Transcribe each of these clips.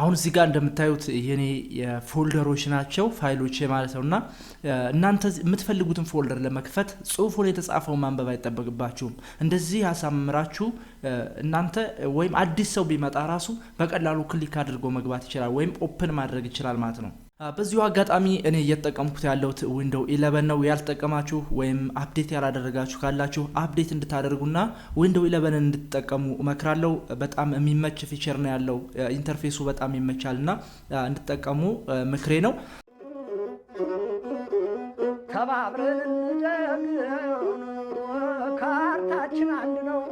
አሁን እዚህ ጋር እንደምታዩት የኔ የፎልደሮች ናቸው ፋይሎች ማለት ነውና እናንተ የምትፈልጉትን ፎልደር ለመክፈት ጽሁፉ ላይ የተጻፈው ማንበብ አይጠበቅባችሁም እንደዚህ ያሳምራችሁ እናንተ ወይም አዲስ ሰው ቢመጣ ራሱ በቀላሉ ክሊክ አድርጎ መግባት ይችላል ወይም ኦፕን ማድረግ ይችላል ማለት ነው በዚሁ አጋጣሚ እኔ እየተጠቀምኩት ያለሁት ዊንዶው 11 ነው ያልተጠቀማችሁ ወይም አፕዴት ያላደረጋችሁ ካላችሁ አፕዴት እንድታደርጉና ዊንዶው 11 እንድትጠቀሙ እመክራለሁ በጣም የሚመች ፊቸር ነው ያለው ኢንተርፌሱ በጣም ይመቻልና እንድትጠቀሙ ምክሬ ነው ተባብረን እንደግ ካርታችን አንድ ነው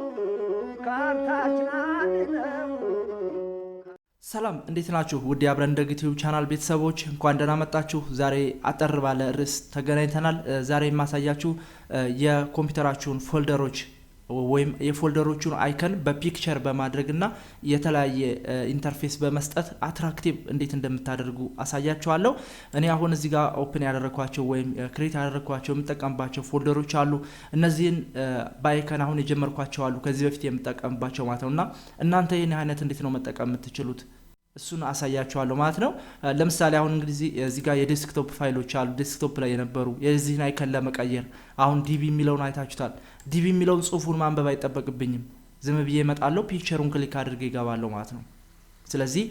ካርታችን አንድ ነው ሰላም እንዴት ናችሁ ውድ የአብረን እንደግ ዩቲዩብ ቻናል ቤተሰቦች እንኳን ደህና መጣችሁ ዛሬ አጠር ባለ ርዕስ ተገናኝተናል ዛሬ የማሳያችሁ የኮምፒዩተራችሁን ፎልደሮች ወይም የፎልደሮቹን አይከን በፒክቸር በማድረግና የተለያየ ኢንተርፌስ በመስጠት አትራክቲቭ እንዴት እንደምታደርጉ አሳያችኋለሁ እኔ አሁን እዚህ ጋር ኦፕን ያደረኳቸው ወይም ክሬት ያደረኳቸው የምጠቀምባቸው ፎልደሮች አሉ እነዚህን በአይከን አሁን የጀመርኳቸው አሉ ከዚህ በፊት የምጠቀምባቸው ማለት ነውና እናንተ ይሄን አይነት እንዴት ነው መጠቀም የምትችሉት እሱን አሳያችኋለሁ ማለት ነው ለምሳሌ አሁን እንግዲህ እዚህ ጋር የዴስክቶፕ ፋይሎች አሉ ዴስክቶፕ ላይ የነበሩ የዚህን አይከን ለመቀየር አሁን ዲቢ የሚለውን አይታችሁታል ዲቢ የሚለውን ጽሁፉን ማንበብ አይጠበቅብኝም ዝም ብዬ እመጣለሁ ፒክቸሩን ክሊክ አድርጌ እገባለሁ ማለት ነው ስለዚህ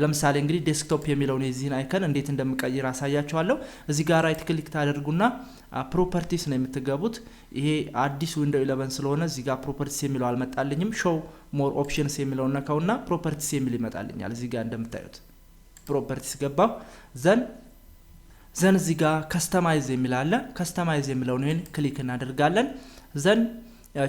ለምሳሌ እንግዲህ ዴስክቶፕ የሚለውን የዚህን አይከን እንዴት እንደምቀይር አሳያችኋለሁ እዚህ ጋር ራይት ክሊክ ታደርጉና ፕሮፐርቲስ ነው የምትገቡት ይሄ አዲስ ዊንዶው 11 ስለሆነ እዚህ ጋር ፕሮፐርቲስ የሚለው አልመጣልኝም ሾው ሞር ኦፕሽንስ የሚለው ነካውና ፕሮፐርቲስ የሚል ይመጣልኛል እዚህ ጋር እንደምታዩት ፕሮፐርቲስ ገባው ዘን እዚህ ጋር ከስተማይዝ የሚል አለ ከስተማይዝ የሚለውን ይሄን ክሊክ እናደርጋለን ዘን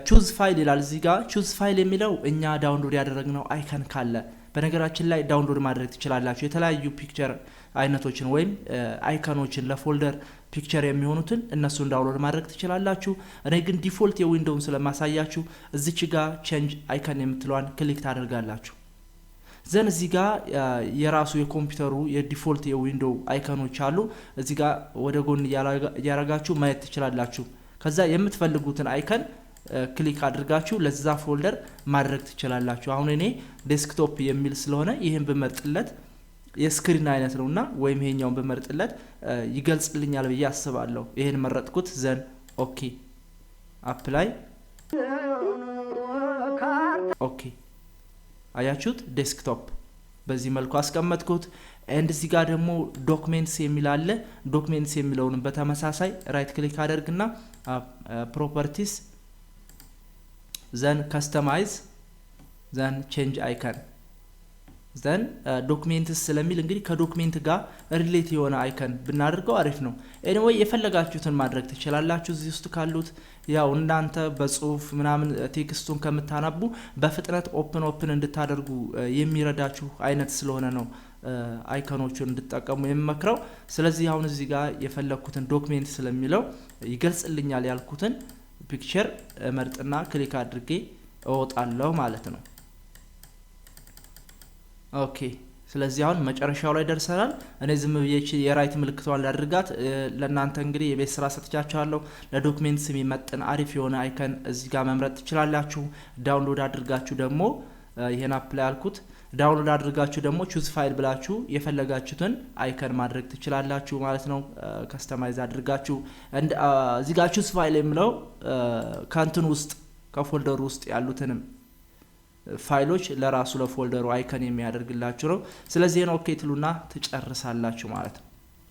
ቹዝ ፋይል ይላል እዚህ ጋር ቹዝ ፋይል የሚለው እኛ ዳውንሎድ ያደረግነው አይከን ካለ በነገራችን ላይ ዳውንሎድ ማድረግ ትችላላችሁ የተለያዩ ፒክቸር አይነቶችን ወይም አይከኖችን ለፎልደር ፒክቸር የሚሆኑትን እነሱን ዳውንሎድ ማድረግ ትችላላችሁ እኔ ግን ዲፎልት የዊንዶውን ስለማሳያችሁ እዚች ጋር ቼንጅ አይከን የምትለዋን ክሊክ ታደርጋላችሁ ዘን እዚህ ጋር የራሱ የኮምፒውተሩ የዲፎልት የዊንዶው አይከኖች አሉ እዚህ ጋር ወደ ጎን ያረጋችሁ ማየት ትችላላችሁ ከዛ የምትፈልጉትን አይከን ክሊክ አድርጋችሁ ለዛ ፎልደር ማድረግ ትችላላችሁ አሁን እኔ ዴስክቶፕ የሚል ስለሆነ ይሄን በመርጥለት የስክሪን አይነት ነውና ወይም ይሄኛውን በመርጥለት ይገልጽልኛል ብዬ አስባለሁ ይሄን መረጥኩት ዘን ኦኬ አፕላይ ኦኬ አያችሁት ዴስክቶፕ በዚህ መልኩ አስቀመጥኩት ኤንድ እዚህ ጋር ደግሞ ዶክመንትስ የሚል አለ ዶክመንትስ የሚለውን በተመሳሳይ ራይት ክሊክ አደርግና ፕሮፐርቲስ then customize then change icon then documents ስለሚል እንግዲህ ከዶክመንት ጋር ሪሌት የሆነ አይከን ብናደርገው አሪፍ ነው anyway የፈለጋችሁትን ማድረግ ትችላላችሁ እዚህ ውስጥ ካሉት ያው እናንተ በጽሁፍ ምናምን ቴክስቱን ከምታነቡ በፍጥነት ኦፕን እንድታደርጉ የሚረዳችሁ አይነት ስለሆነ ነው አይከኖቹን እንድትጠቀሙ የምመክረው ስለዚህ አሁን እዚህ ጋር የፈለኩትን ዶክመንት ስለሚለው ይገልጽልኛል ያልኩትን ፒክቸር መርጥና ክሊክ አድርጌ እወጣለሁ ማለት ነው ኦኬ ስለዚህ አሁን መጨረሻው ላይ ደርሰናል እኔ ዝም ብዬ የራይት ምልክቷን ላድርጋት ለእናንተ እንግዲህ የቤት ስራ ሰጥቻችኋለሁ ለዶክመንትስ የሚመጥን አሪፍ የሆነ አይከን እዚህ ጋር መምረጥ ትችላላችሁ ዳውንሎድ አድርጋችሁ ደግሞ ይሄን አፕላይ አልኩት ዳውንሎድ አድርጋችሁ ደግሞ ቹዝ ፋይል ብላችሁ የፈለጋችሁትን አይከን ማድረግ ትችላላችሁ ማለት ነው ከስተማይዝ አድርጋችሁ እዚህ ጋር ቹዝ ፋይል የሚለው ካንትን ውስጥ ከፎልደሩ ውስጥ ያሉትንም ፋይሎች ለራሱ ለፎልደሩ አይከን የሚያደርግላችሁ ነው ስለዚህ ነው ኦኬ ትሉና ትጨርሳላችሁ ማለት ነው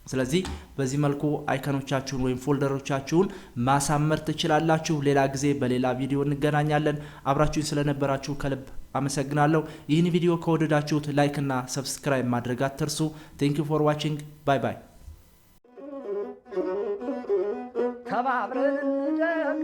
ስለዚህ በዚህ መልኩ አይከኖቻችሁን ወይም ፎልደሮቻችሁን ማሳመር ትችላላችሁ ሌላ ጊዜ በሌላ ቪዲዮ እንገናኛለን አብራችሁን ስለነበራችሁ ከልብ አመሰግናለሁ ይህን ቪዲዮ ከወደዳችሁት ላይክ እና ሰብስክራይብ ማድረግ አትርሱ thank you for watching bye bye ተባብረን እንደግ